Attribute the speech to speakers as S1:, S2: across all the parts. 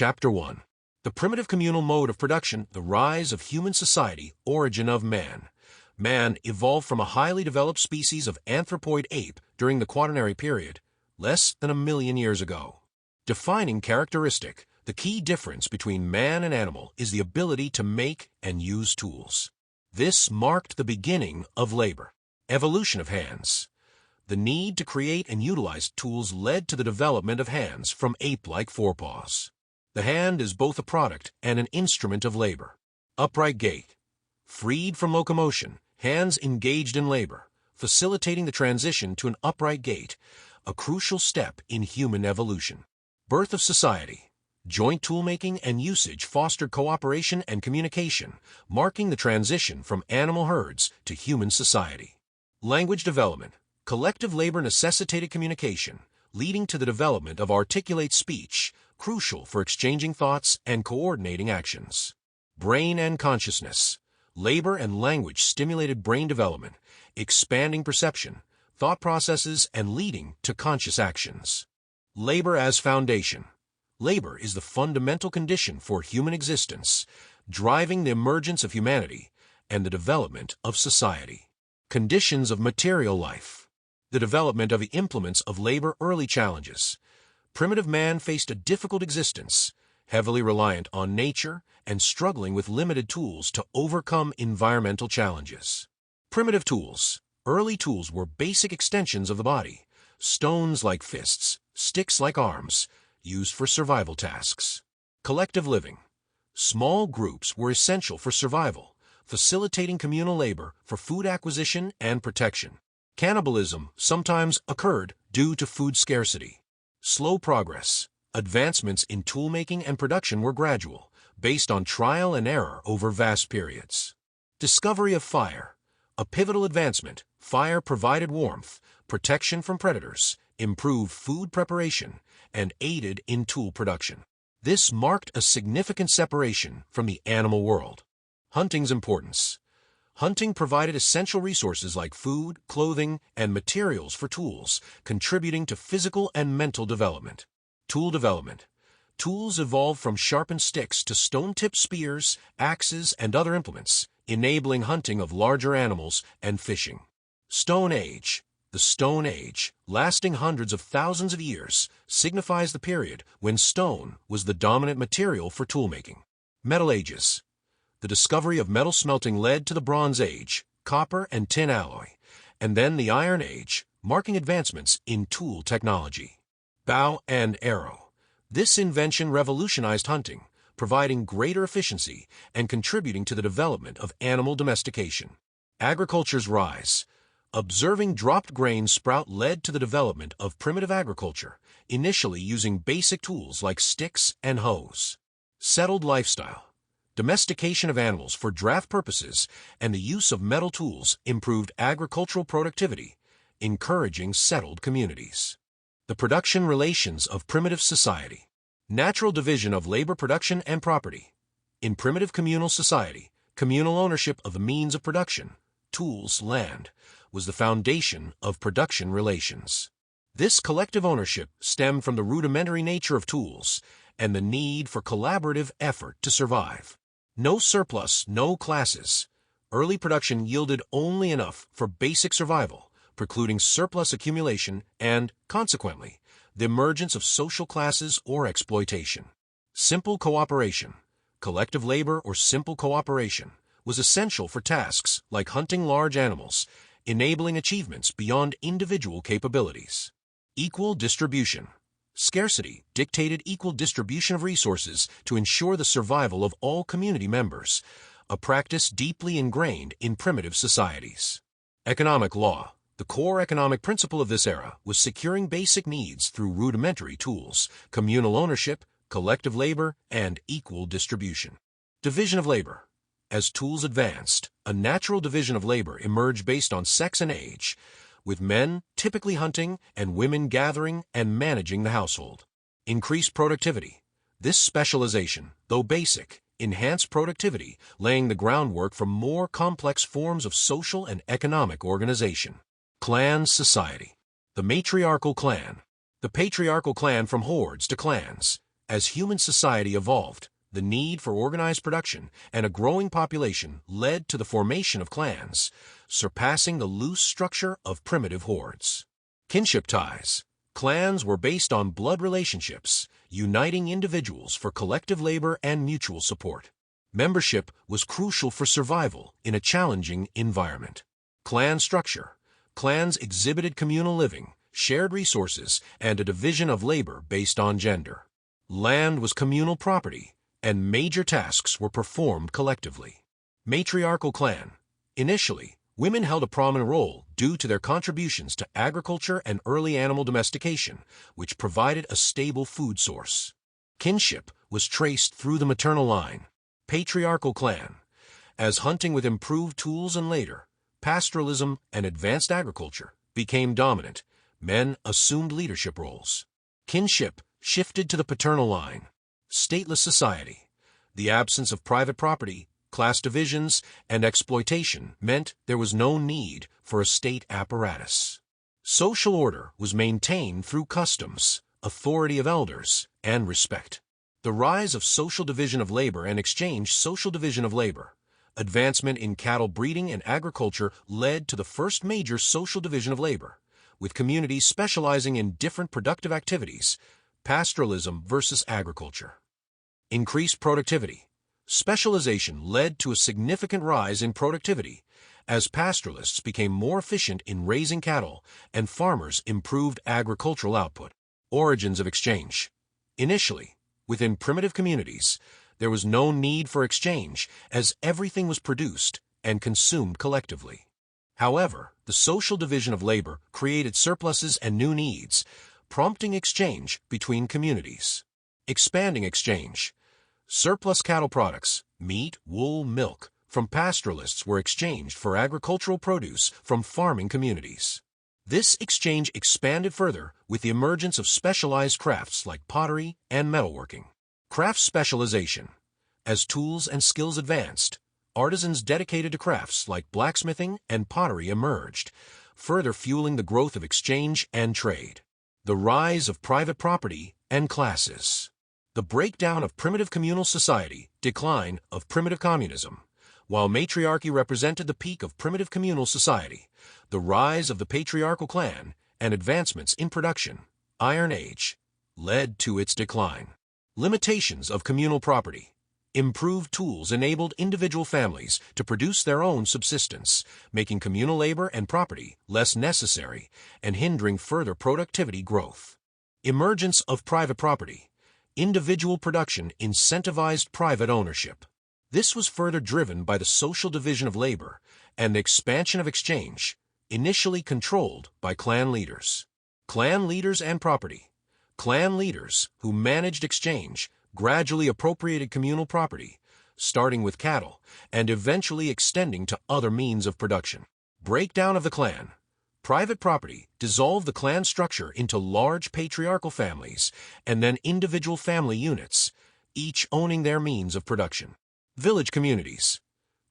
S1: Chapter 1. The Primitive Communal Mode of Production, the Rise of Human Society, Origin of Man. Man evolved from a highly developed species of anthropoid ape during the Quaternary period, less than 1 million years ago. Defining characteristic, the key difference between man and animal is the ability to make and use tools. This marked the beginning of labor. Evolution of hands. The need to create and utilize tools led to the development of hands from ape-like forepaws. The hand is both a product and an instrument of labor. Upright gait. Freed from locomotion, hands engaged in labor, facilitating the transition to an upright gait, a crucial step in human evolution. Birth of society. Joint toolmaking and usage fostered cooperation and communication, marking the transition from animal herds to human society. Language development. Collective labor necessitated communication, leading to the development of articulate speech, crucial for exchanging thoughts and coordinating actions. Brain and consciousness. Labor and language stimulated brain development, expanding perception, thought processes, and leading to conscious actions. Labor as foundation. Labor is the fundamental condition for human existence, driving the emergence of humanity and the development of society. Conditions of material life. The development of the implements of labor early challenges. Primitive man faced a difficult existence, heavily reliant on nature and struggling with limited tools to overcome environmental challenges. Primitive tools. Early tools were basic extensions of the body, stones like fists, sticks like arms, used for survival tasks. Collective living. Small groups were essential for survival, facilitating communal labor for food acquisition and protection. Cannibalism sometimes occurred due to food scarcity. Slow progress. Advancements in toolmaking and production were gradual, based on trial and error over vast periods. Discovery of fire. A pivotal advancement, fire provided warmth, protection from predators, improved food preparation, and aided in tool production. This marked a significant separation from the animal world. Hunting's importance. Hunting provided essential resources like food, clothing, and materials for tools, contributing to physical and mental development. Tool development. Tools evolved from sharpened sticks to stone-tipped spears, axes, and other implements, enabling hunting of larger animals and fishing. Stone Age. The Stone Age, lasting hundreds of thousands of years, signifies the period when stone was the dominant material for toolmaking. Metal Ages. The discovery of metal smelting led to the Bronze Age, copper and tin alloy, and then the Iron Age, marking advancements in tool technology. Bow and arrow. This invention revolutionized hunting, providing greater efficiency and contributing to the development of animal domestication. Agriculture's rise. Observing dropped grain sprout led to the development of primitive agriculture, initially using basic tools like sticks and hoes. Settled lifestyle. Domestication of animals for draft purposes and the use of metal tools improved agricultural productivity, encouraging settled communities. The production relations of primitive society. Natural division of labor, production, and property. In primitive communal society, communal ownership of the means of production, tools, land, was the foundation of production relations. This collective ownership stemmed from the rudimentary nature of tools and the need for collaborative effort to survive. No surplus, no classes. Early production yielded only enough for basic survival, precluding surplus accumulation and, consequently, the emergence of social classes or exploitation. Simple cooperation. Collective labor or simple cooperation was essential for tasks like hunting large animals, enabling achievements beyond individual capabilities. Equal distribution. Scarcity dictated equal distribution of resources to ensure the survival of all community members, a practice deeply ingrained in primitive societies. Economic law. The core economic principle of this era was securing basic needs through rudimentary tools, communal ownership, collective labor, and equal distribution. Division of labor. As tools advanced, a natural division of labor emerged based on sex and age, with men typically hunting and women gathering and managing the household. Increased productivity. This specialization, though basic, enhanced productivity, laying the groundwork for more complex forms of social and economic organization. Clan society. The matriarchal clan. The patriarchal clan from hordes to clans, As human society evolved, the need for organized production and a growing population led to the formation of clans, surpassing the loose structure of primitive hordes. Kinship ties. Clans were based on blood relationships, uniting individuals for collective labor and mutual support. Membership was crucial for survival in a challenging environment. Clan structure. Clans exhibited communal living, shared resources, and a division of labor based on gender. Land was communal property, and major tasks were performed collectively. Matriarchal clan. Initially, women held a prominent role due to their contributions to agriculture and early animal domestication, which provided a stable food source. Kinship was traced through the maternal line. Patriarchal clan. As hunting with improved tools and later, pastoralism and advanced agriculture became dominant, men assumed leadership roles. Kinship shifted to the paternal line. Stateless society. The absence of private property, class divisions, and exploitation meant there was no need for a state apparatus. Social order was maintained through customs, authority of elders, and respect. The rise of social division of labor and exchange social division of labor. Advancement in cattle breeding and agriculture led to the first major social division of labor, with communities specializing in different productive activities, pastoralism versus agriculture. Increased productivity. Specialization led to a significant rise in productivity as pastoralists became more efficient in raising cattle and farmers improved agricultural output. Origins of exchange. Initially, within primitive communities, there was no need for exchange as everything was produced and consumed collectively. However, the social division of labor created surpluses and new needs, prompting exchange between communities. Expanding exchange. Surplus cattle products, meat, wool, milk, from pastoralists were exchanged for agricultural produce from farming communities. This exchange expanded further with the emergence of specialized crafts like pottery and metalworking. Craft specialization. As tools and skills advanced, artisans dedicated to crafts like blacksmithing and pottery emerged, further fueling the growth of exchange and trade. The rise of private property and classes. The breakdown of primitive communal society, decline of primitive communism. While matriarchy represented the peak of primitive communal society, the rise of the patriarchal clan and advancements in production, Iron Age, led to its decline. Limitations of communal property. Improved tools enabled individual families to produce their own subsistence, making communal labor and property less necessary and hindering further productivity growth. Emergence of private property. Individual production incentivized private ownership. This was further driven by the social division of labor and the expansion of exchange, initially controlled by clan leaders. Clan leaders and property. Clan leaders, who managed exchange, gradually appropriated communal property, starting with cattle and eventually extending to other means of production. Breakdown of the clan. Private property dissolved the clan structure into large patriarchal families and then individual family units, each owning their means of production. Village communities.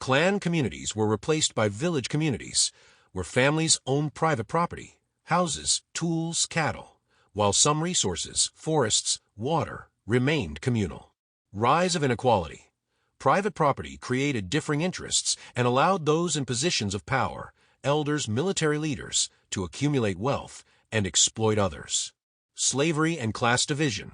S1: Clan communities were replaced by village communities, where families owned private property, houses, tools, cattle, while some resources, forests, water, remained communal. Rise of inequality. Private property created differing interests and allowed those in positions of power, elders, military leaders, to accumulate wealth and exploit others. Slavery and class division.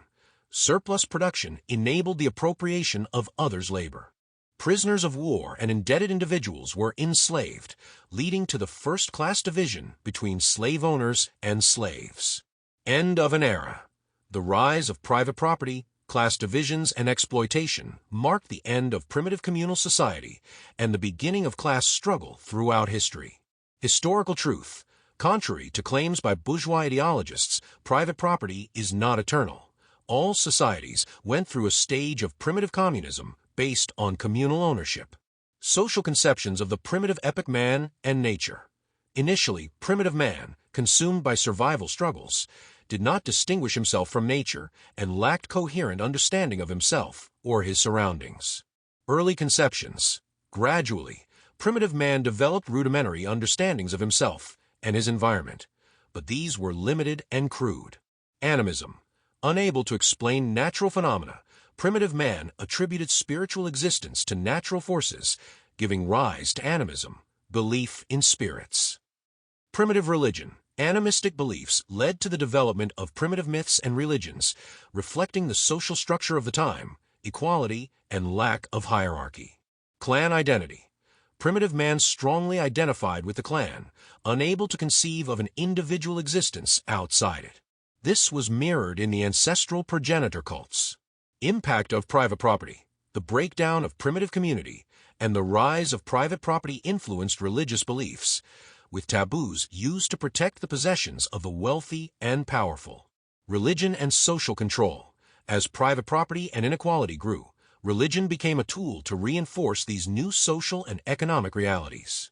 S1: Surplus production enabled the appropriation of others' labor. Prisoners of war and indebted individuals were enslaved, leading to the first class division between slave owners and slaves. End of an era. The rise of private property, class divisions, and exploitation marked the end of primitive communal society and the beginning of class struggle throughout history. Historical truth. Contrary to claims by bourgeois ideologists, private property is not eternal. All societies went through a stage of primitive communism based on communal ownership. Social conceptions of the primitive epoch man and nature. Initially, primitive man, consumed by survival struggles, did not distinguish himself from nature and lacked coherent understanding of himself or his surroundings. Early conceptions. Gradually, primitive man developed rudimentary understandings of himself and his environment, but these were limited and crude. Animism. Unable to explain natural phenomena, primitive man attributed spiritual existence to natural forces, giving rise to animism, belief in spirits. Primitive religion. Animistic beliefs led to the development of primitive myths and religions, reflecting the social structure of the time, equality, and lack of hierarchy. Clan identity. Primitive man strongly identified with the clan, unable to conceive of an individual existence outside it. This was mirrored in the ancestral progenitor cults. Impact of private property. The breakdown of primitive community and the rise of private property influenced religious beliefs, with taboos used to protect the possessions of the wealthy and powerful. Religion and social control. As private property and inequality grew, religion became a tool to reinforce these new social and economic realities.